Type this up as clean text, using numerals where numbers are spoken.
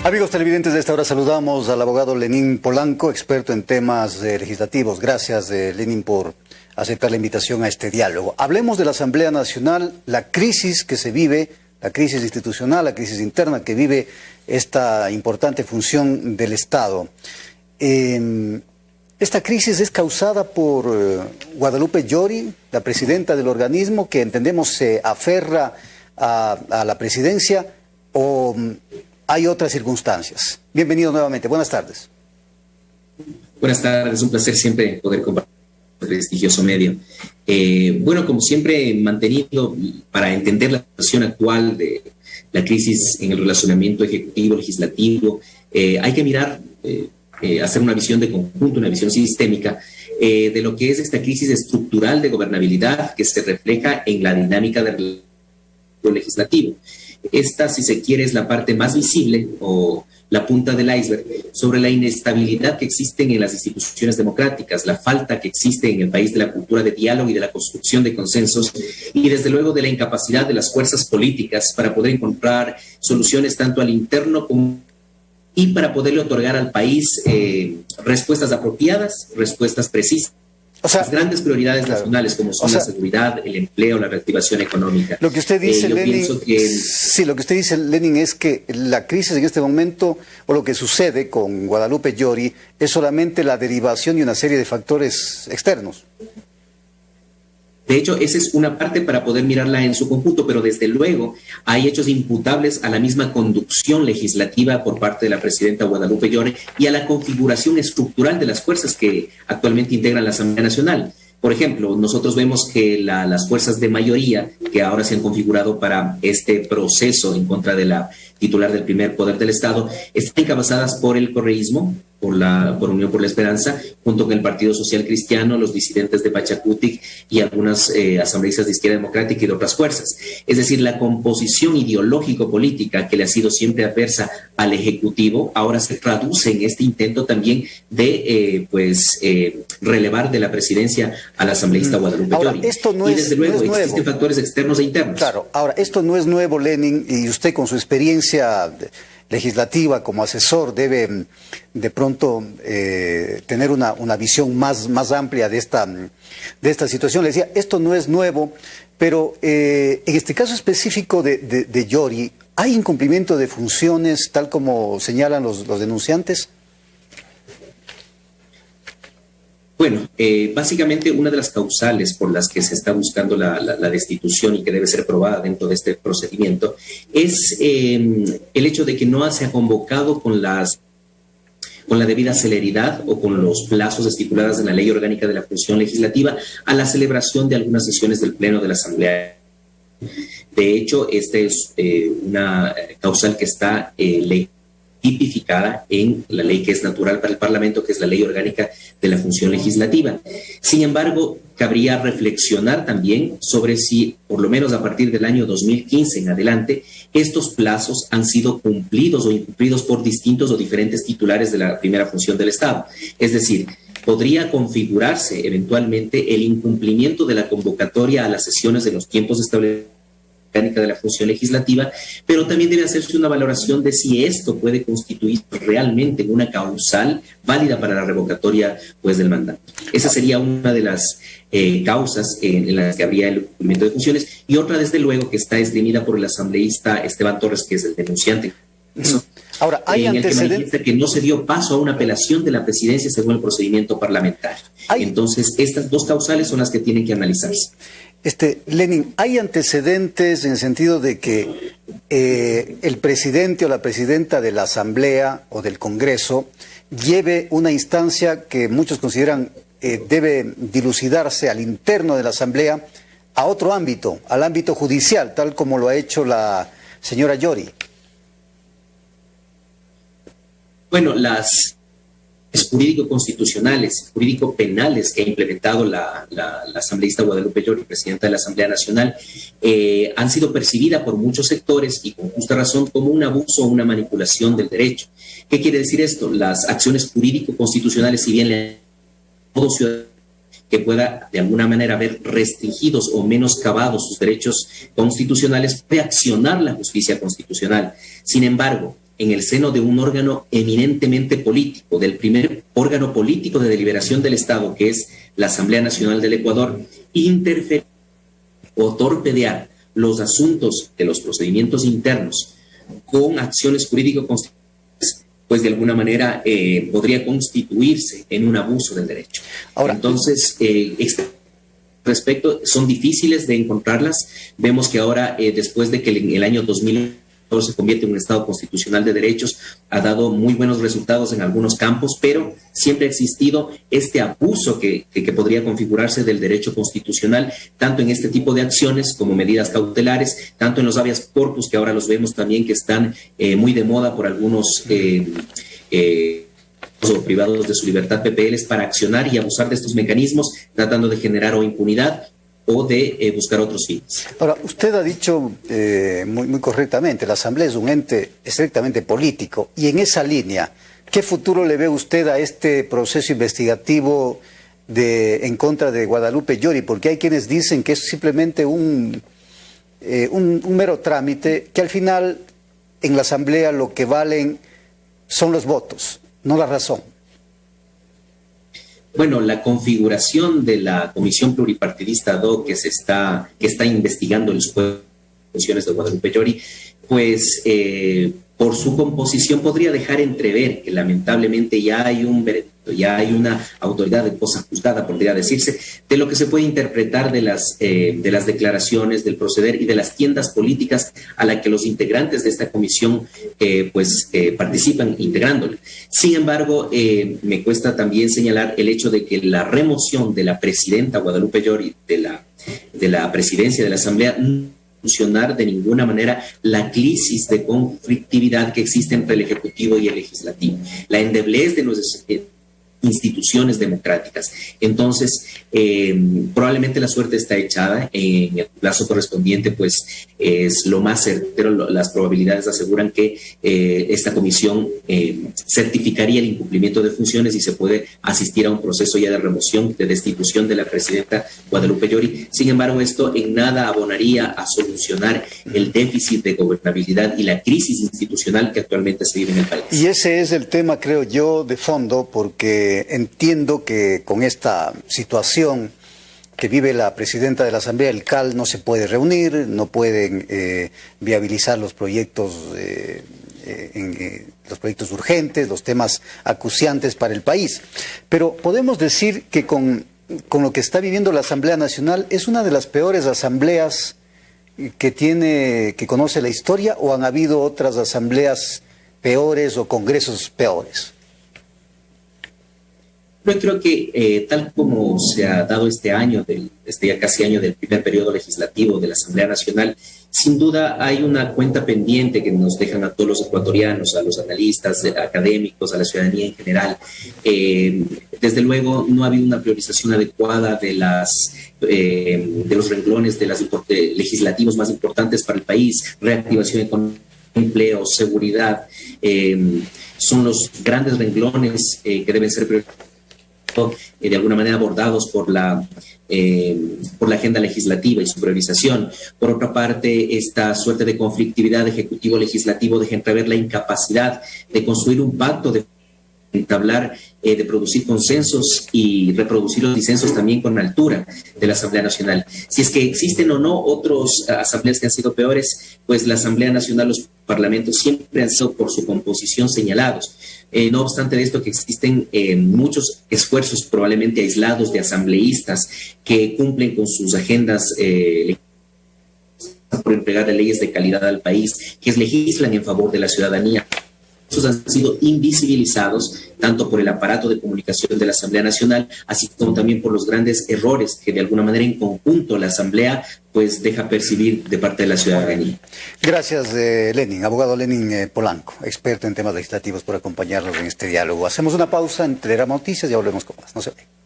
Amigos televidentes, de esta hora saludamos al abogado Lenín Polanco, experto en temas legislativos. Gracias, Lenín, por aceptar la invitación a este diálogo. Hablemos de la Asamblea Nacional, la crisis que se vive, la crisis institucional, la crisis interna que vive esta importante función del Estado. Esta crisis es causada por Guadalupe Llori, la presidenta del organismo, que entendemos se aferra a la presidencia, o hay otras circunstancias. Bienvenido nuevamente. Buenas tardes. Buenas tardes. Un placer siempre poder compartir el prestigioso medio. Bueno, como siempre, manteniendo para entender la situación actual de la crisis en el relacionamiento ejecutivo-legislativo, hay que mirar, hacer una visión de conjunto, una visión sistémica de lo que es esta crisis estructural de gobernabilidad que se refleja en la dinámica del legislativo. Esta, si se quiere, es la parte más visible o la punta del iceberg sobre la inestabilidad que existen en las instituciones democráticas, la falta que existe en el país de la cultura de diálogo y de la construcción de consensos, y desde luego de la incapacidad de las fuerzas políticas para poder encontrar soluciones tanto al interno como y para poderle otorgar al país respuestas apropiadas, respuestas precisas. O sea, las grandes prioridades nacionales como son la seguridad, el empleo, la reactivación económica. Lo que usted dice, Lenín, sí, lo que usted dice, Lenín, es que la crisis en este momento, o lo que sucede con Guadalupe Llori, es solamente la derivación de una serie de factores externos. De hecho, esa es una parte para poder mirarla en su conjunto, pero desde luego hay hechos imputables a la misma conducción legislativa por parte de la presidenta Guadalupe Llori y a la configuración estructural de las fuerzas que actualmente integran la Asamblea Nacional. Por ejemplo, nosotros vemos que las fuerzas de mayoría que ahora se han configurado para este proceso en contra de la titular del primer poder del Estado están encabezadas por el correísmo, por Unión por la Esperanza, junto con el Partido Social Cristiano, los disidentes de Pachacutic y algunas asambleístas de Izquierda Democrática y de otras fuerzas. Es decir, la composición ideológico-política que le ha sido siempre adversa al Ejecutivo ahora se traduce en este intento también de relevar de la presidencia a la asambleísta Guadalupe Llori. Y desde luego existen factores externos e internos. Claro, ahora, esto no es nuevo, Lenín, y usted con su experiencia legislativa como asesor debe de pronto tener una visión más amplia de esta situación. Le decía, esto no es nuevo, pero en este caso específico de Llori, ¿hay incumplimiento de funciones tal como señalan los denunciantes? Bueno, básicamente una de las causales por las que se está buscando la destitución y que debe ser probada dentro de este procedimiento es el hecho de que no se ha convocado con la debida celeridad o con los plazos estipulados en la Ley Orgánica de la Función Legislativa a la celebración de algunas sesiones del Pleno de la Asamblea. De hecho, esta es una causal que está tipificada en la ley que es natural para el Parlamento, que es la Ley Orgánica de la Función Legislativa. Sin embargo, cabría reflexionar también sobre si, por lo menos a partir del año 2015 en adelante, estos plazos han sido cumplidos o incumplidos por distintos o diferentes titulares de la primera función del Estado. Es decir, podría configurarse eventualmente el incumplimiento de la convocatoria a las sesiones de los tiempos establecidos de la función legislativa, pero también debe hacerse una valoración de si esto puede constituir realmente una causal válida para la revocatoria del mandato. Esa sería una de las causas en las que habría el cumplimiento de funciones, y otra desde luego que está esgrimida por el asambleísta Esteban Torres, que es el denunciante. Ahora, hay en el que manifiesta que no se dio paso a una apelación de la presidencia según el procedimiento parlamentario. Entonces, estas dos causales son las que tienen que analizarse. Lenín, ¿hay antecedentes en el sentido de que el presidente o la presidenta de la Asamblea o del Congreso lleve una instancia que muchos consideran debe dilucidarse al interno de la Asamblea a otro ámbito, al ámbito judicial, tal como lo ha hecho la señora Llori? Bueno, las jurídico-constitucionales, jurídico-penales que ha implementado la asambleísta Guadalupe Llori, presidenta de la Asamblea Nacional, han sido percibidas por muchos sectores y con justa razón como un abuso o una manipulación del derecho. ¿Qué quiere decir esto? Las acciones jurídico-constitucionales, si bien le todo ciudadano que pueda de alguna manera haber restringidos o menoscabados sus derechos constitucionales, puede accionar la justicia constitucional. Sin embargo, en el seno de un órgano eminentemente político, del primer órgano político de deliberación del Estado, que es la Asamblea Nacional del Ecuador, interferir o torpedear los asuntos de los procedimientos internos con acciones jurídico-constitucionales, pues de alguna manera podría constituirse en un abuso del derecho. Ahora, entonces, respecto, son difíciles de encontrarlas. Vemos que ahora, después de que el año 2000 se convierte en un Estado constitucional de derechos, ha dado muy buenos resultados en algunos campos, pero siempre ha existido este abuso que podría configurarse del derecho constitucional, tanto en este tipo de acciones como medidas cautelares, tanto en los habeas corpus, que ahora los vemos también que están muy de moda por algunos o privados de su libertad PPLs para accionar y abusar de estos mecanismos, tratando de generar o impunidad o de buscar otros fines. Ahora, usted ha dicho muy correctamente, la Asamblea es un ente estrictamente político, y en esa línea, ¿qué futuro le ve usted a este proceso investigativo en contra de Guadalupe Llori? Porque hay quienes dicen que es simplemente un mero trámite, que al final en la Asamblea lo que valen son los votos, no la razón. Bueno, la configuración de la Comisión Pluripartidista ad hoc que está investigando las funciones de Guadalupe Llori, pues por su composición podría dejar entrever que lamentablemente ya hay un veredicto, ya hay una autoridad de cosa juzgada, podría decirse, de lo que se puede interpretar de las declaraciones, del proceder y de las tiendas políticas a la que los integrantes de esta comisión participan integrándole. Sin embargo, me cuesta también señalar el hecho de que la remoción de la presidenta Guadalupe Llori de la presidencia de la Asamblea solucionar de ninguna manera la crisis de conflictividad que existe entre el Ejecutivo y el Legislativo, la endeblez de nuestras instituciones democráticas. Entonces, probablemente la suerte está echada. En el plazo correspondiente, pues, es lo más certero. Las probabilidades aseguran que esta comisión certificaría el incumplimiento de funciones y se puede asistir a un proceso ya de remoción, de destitución de la presidenta Guadalupe Llori. Sin embargo, esto en nada abonaría a solucionar el déficit de gobernabilidad y la crisis institucional que actualmente se vive en el país. Y ese es el tema, creo yo, de fondo, porque entiendo que con esta situación que vive la presidenta de la Asamblea, el CAL no se puede reunir, no pueden viabilizar los proyectos, los proyectos urgentes, los temas acuciantes para el país. Pero podemos decir que con lo que está viviendo la Asamblea Nacional es una de las peores asambleas que conoce la historia, ¿o han habido otras asambleas peores o congresos peores? Yo creo que tal como se ha dado este ya casi año del primer periodo legislativo de la Asamblea Nacional, sin duda hay una cuenta pendiente que nos dejan a todos los ecuatorianos, a los analistas, académicos, a la ciudadanía en general. Desde luego no ha habido una priorización adecuada de los renglones de legislativos más importantes para el país: reactivación económica, empleo, seguridad. Son los grandes renglones que deben ser priorizados, de alguna manera abordados por la agenda legislativa y su priorización. Por otra parte, esta suerte de conflictividad ejecutivo-legislativo deja entrever la incapacidad de construir un pacto, de entablar, de producir consensos y reproducir los disensos también con altura de la Asamblea Nacional. Si es que existen o no otras asambleas que han sido peores, pues la Asamblea Nacional, los parlamentos siempre han sido por su composición señalados. No obstante de esto, que existen muchos esfuerzos probablemente aislados de asambleístas que cumplen con sus agendas por entregar leyes de calidad al país, que legislan en favor de la ciudadanía. Estos han sido invisibilizados tanto por el aparato de comunicación de la Asamblea Nacional, así como también por los grandes errores que de alguna manera en conjunto la Asamblea pues deja percibir de parte de la ciudadanía. Gracias, Lenin, abogado Lenin Polanco, experto en temas legislativos, por acompañarnos en este diálogo. Hacemos una pausa entre las noticias y volvemos con más. No se vayan.